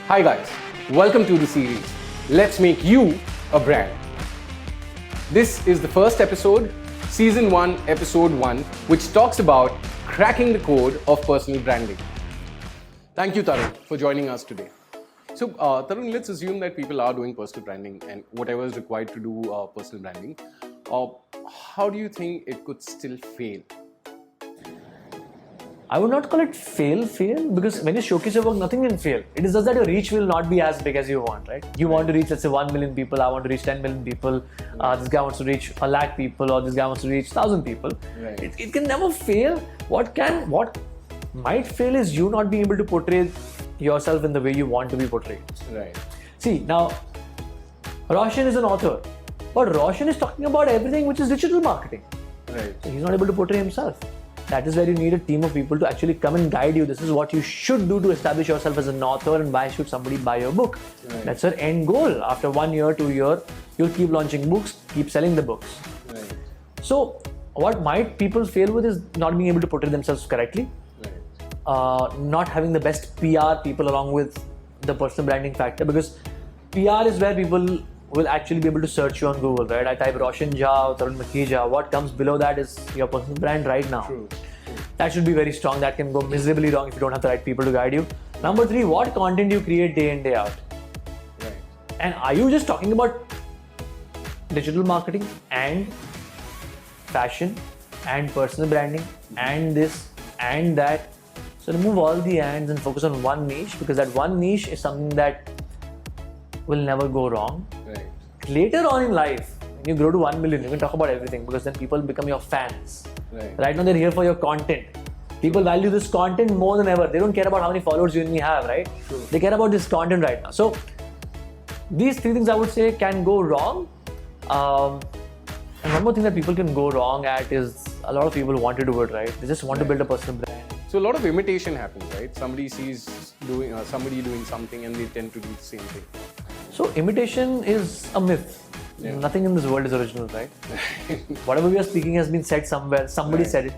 Hi guys, welcome to the series Let's Make You a Brand. This is the first episode, Season 1, Episode 1, which talks about cracking the code of personal branding. Thank you, Tarun, for joining us today. So, Tarun, let's assume that people are doing personal branding and whatever is required to do personal branding. How do you think it could still fail? I would not call it fail because when you showcase your work, nothing can fail. It is just that your reach will not be as big as you want, right? You want to reach, let's say, 1 million people. I want to reach 10 million people. This guy wants to reach 1 lakh people, or this guy wants to reach 1,000 people. Right. It can never fail. What might fail is you not being able to portray yourself in the way you want to be portrayed. Right. See, now, Roshan is an author, but Roshan is talking about everything which is digital marketing. Right. So he's not able to portray himself. That is where you need a team of people to actually come and guide you. This is what you should do to establish yourself as an author, and why should somebody buy your book. Right. That's your end goal. After 1 year, 2 years, you'll keep launching books, keep selling the books. Right. So what might people fail with is not being able to portray themselves correctly, not having the best PR people along with the personal branding factor, because PR is where people will actually be able to search you on Google, right? I type Roshan Jha, Tarun Makhija. What comes below that is your personal brand right now. True. That should be very strong. That can go miserably wrong if you don't have the right people to guide you. Number 3, what content you create day in, day out. Right. And are you just talking about digital marketing and fashion and personal branding and this and that? So remove all the ands and focus on one niche, because that one niche is something that will never go wrong. Right. Later on in life, when you grow to 1 million, you can talk about everything, because then people become your fans. Right now they're here for your content. People value this content more than ever. They don't care about how many followers you only have, right? True. They care about this content right now. So these 3 things I would say can go wrong. And one more thing that people can go wrong at is a lot of people want to do it, right? They just want to build a personal brand. So a lot of imitation happens, right? Somebody sees somebody doing something and they tend to do the same thing. So imitation is a myth. Yeah. Nothing in this world is original, right? Whatever we are speaking has been said somewhere. Somebody said it.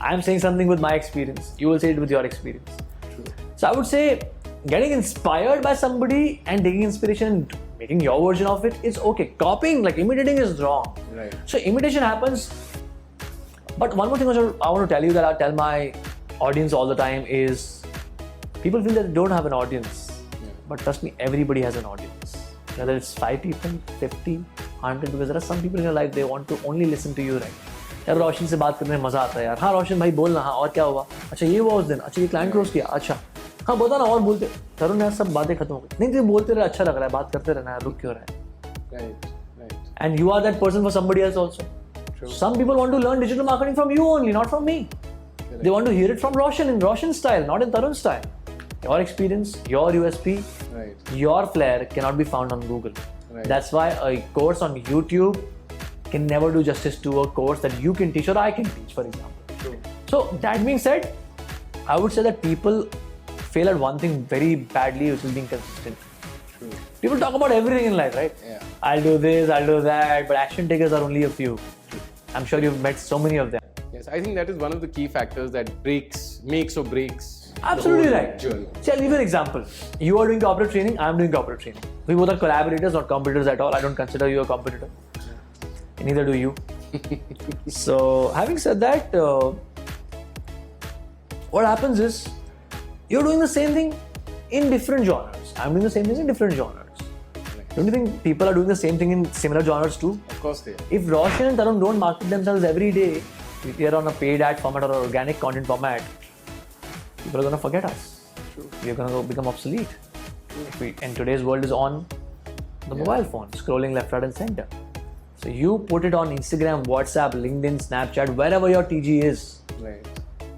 I'm saying something with my experience. You will say it with your experience. True. So I would say getting inspired by somebody and taking inspiration and making your version of it is okay. Copying, like imitating, is wrong. Right. So imitation happens. But one more thing I want to tell you that I tell my audience all the time is people feel that they don't have an audience. Yeah. But trust me, everybody has an audience. Whether it's 5 people, 50, 100, because there are some people in your life, they want to only listen to you, right? यार रोशन से बात करने में मजा आता है यार. हाँ रोशन भाई बोलना. हाँ और क्या हुआ? अच्छा ये हुआ उस दिन. अच्छा ये क्लाइंट क्लोज किया. अच्छा हाँ बता ना और बोलते. तरुण यार सब बातें खत्म हो गई. नहीं तो बोलते रहे, अच्छा लग रहा है, बात करते रहना है, रुक क्यों रहा है? Right. Right. And you are that person for somebody else also. True. Some people want to learn digital marketing from you only, not from me. Correct. They want to hear it from Roshan in Roshan's style, not in Tarun's style. Your experience, your USP, Right. your flair cannot be found on Google. Right. That's why a course on YouTube can never do justice to a course that you can teach or I can teach, for example. True. So that being said, I would say that people fail at one thing very badly, which is being consistent. True. People talk about everything in life, right? Yeah. I'll do this, I'll do that, but action takers are only a few. True. I'm sure you've met so many of them. Yes, I think that is one of the key factors that makes or breaks. Absolutely the whole right. Journey. See, I'll give you an example. You are doing corporate training, I'm doing corporate training. We both are collaborators, not competitors at all. I don't consider you a competitor. And neither do you. So, having said that, what happens is, you're doing the same thing in different genres. I'm doing the same thing in different genres. Right. Don't you think people are doing the same thing in similar genres too? Of course they are. If Roshan and Tarun don't market themselves every day, if they are on a paid ad format or organic content format, people are going to forget us. True. We are going to become obsolete. And today's world is on the mobile phone, scrolling left, right, and center. So you put it on Instagram, WhatsApp, LinkedIn, Snapchat, wherever your TG is. Right.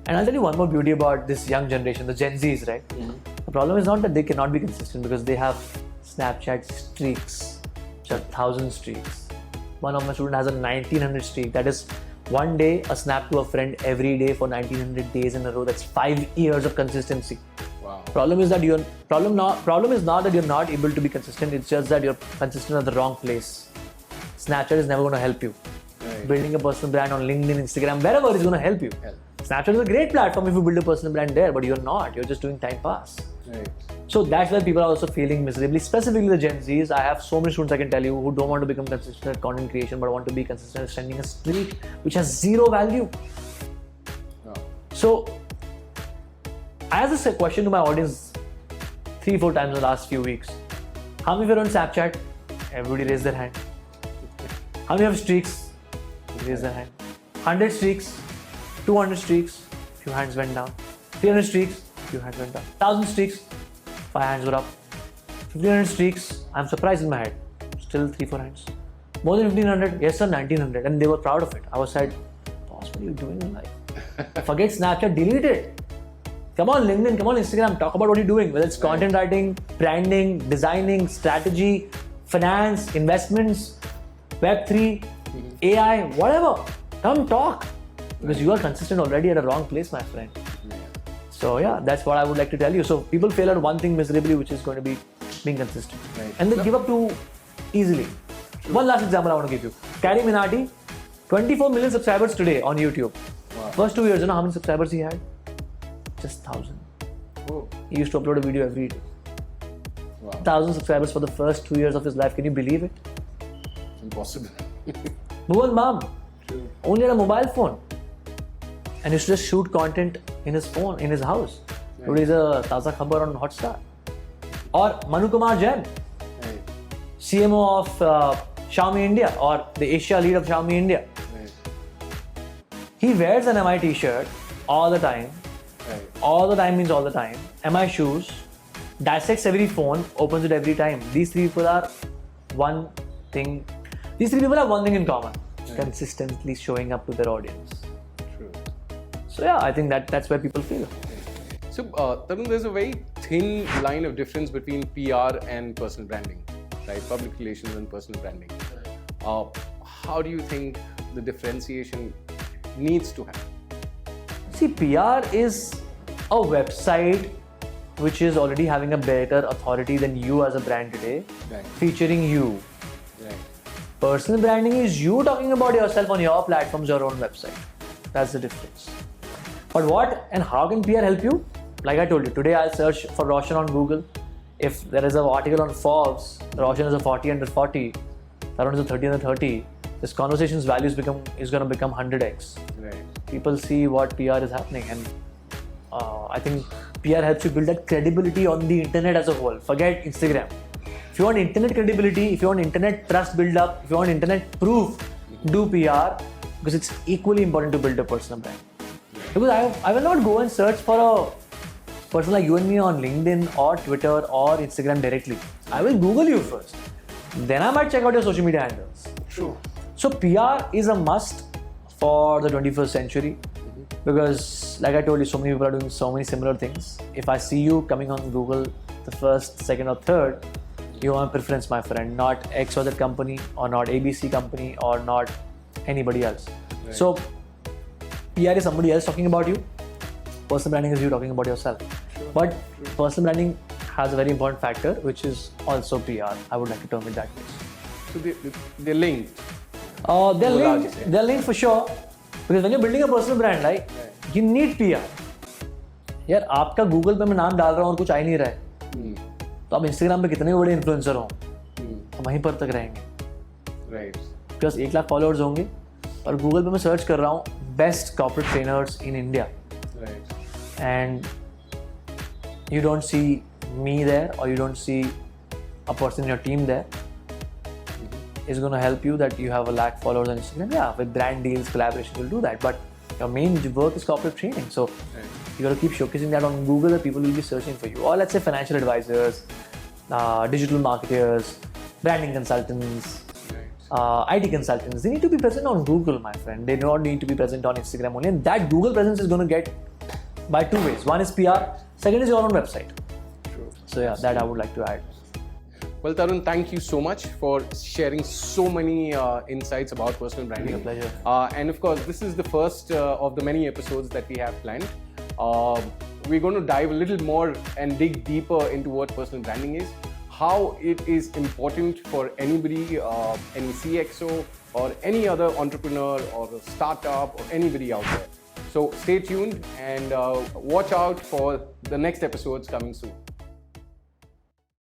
And I'll tell you one more beauty about this young generation, the Gen Zs, right? Mm-hmm. The problem is not that they cannot be consistent, because they have Snapchat streaks, which are 1,000 streaks. One of my students has a 1,900 streak. That is one day a snap to a friend every day for 1,900 days in a row. That's 5 years of consistency. Wow. Problem is not that you're not able to be consistent. It's just that you're consistent at the wrong place. Snapchat is never going to help you. Right. Building a personal brand on LinkedIn, Instagram, wherever is going to help you. Snapchat is a great platform if you build a personal brand there, but you're not. You're just doing time pass. Right. So that's why people are also feeling miserably, specifically the Gen Zs. I have so many students I can tell you who don't want to become consistent at content creation but want to be consistent at sending a streak which has zero value. So I asked this question to my audience 3-4 times in the last few weeks. How many of you are on Snapchat? Everybody raise their hand. How many have streaks? Raise their hand. 100 streaks, 200 streaks, few hands went down. 300 streaks, few hands went down. 1000 streaks, 5 hands were up. 1500 streaks, I'm surprised in my head. Still 3-4 hands. More than 1500, yes sir, 1900, and they were proud of it. I was said, boss, what are you doing in life? Forget Snapchat, delete it. Come on LinkedIn, come on Instagram, talk about what you're doing, whether it's content writing, branding, designing, strategy, finance, investments, Web3, AI, whatever. Come talk. Because you are consistent already at a wrong place, my friend. So yeah, that's what I would like to tell you. So people fail at one thing miserably, which is going to be being consistent. And they give up too easily. One last example I want to give you. Carrie Minati, 24 million subscribers today on YouTube. First 2 years, you know how many subscribers he had? Just 1,000. Oh. He used to upload a video every day. 1,000 subscribers for the first 2 years of his life. Can you believe it? Impossible. Bhuvan Bam only had a mobile phone and used to just shoot content in his phone, in his house. Today is a Taza Khabar on Hotstar. Or Manu Kumar Jain, CMO of Xiaomi India, or the Asia lead of Xiaomi India. He wears an MI t-shirt all the time. All the time means all the time. MI shoes, dissects every phone, opens it every time. These three people have one thing in common. Consistently showing up to their audience. True. So yeah, I think that's where people feel. So Tarun, there's a very thin line of difference between PR and personal branding, right? Public relations and personal branding. How do you think the differentiation needs to happen? See, PR is a website which is already having a better authority than you as a brand today, featuring you. Personal branding is you talking about yourself on your platforms, your own website. That's the difference. But what and how can PR help you? Like I told you, today I'll search for Roshan on Google. If there is an article on Forbes, Roshan is a 40 under 40, Tarun is a 30 under 30, this conversation's value is going to become 100x. People see what PR is happening, and I think PR helps you build that credibility on the internet as a whole. Forget Instagram. If you want internet credibility, if you want internet trust build up, if you want internet proof, do PR, because it's equally important to build a personal brand. Because I will not go and search for a person like you and me on LinkedIn or Twitter or Instagram directly. I will Google you first. Then I might check out your social media handles. True. So PR is a must for the 21st century. Because like I told you, so many people are doing so many similar things. If I see you coming on Google the first, second or third, you want a preference, my friend, not XOS company or not ABC company or not anybody else. So PR is somebody else talking about you. Personal branding is you talking about yourself. But personal branding has a very important factor, which is also PR. I would like to term it that way. So they're linked. They're linked for sure. Because when you're building a personal brand, right, you need PR. यार आपका Google पे मैं नाम डाल रहा हूँ और कुछ आ ही नहीं रहा है, तो आप इंस्टाग्राम पे कितने बड़े इन्फ्लुएंसर हो, तो वहीं पर तक रहेंगे. प्लस 1 लाख फॉलोअर्स होंगे और गूगल पे मैं सर्च कर रहा हूँ best corporate trainers in India, and you don't see me there or you don't see a person in your team there, is going to help you that you have a lakh followers on Instagram. Yeah, with brand deals, collaboration, you'll do that. But your main work is corporate training. So you got to keep showcasing that on Google, that people will be searching for you. Or let's say financial advisors, digital marketers, branding consultants, IT consultants. They need to be present on Google, my friend. They do not need to be present on Instagram only. And that Google presence is going to get by 2 ways. One is PR, second is your own website. True. So yeah, that I would like to add. Well, Tarun, thank you so much for sharing so many insights about personal branding. It's a pleasure. And of course, this is the first of the many episodes that we have planned. We're going to dive a little more and dig deeper into what personal branding is, how it is important for anybody, any CXO or any other entrepreneur or a startup or anybody out there. So stay tuned and watch out for the next episodes coming soon.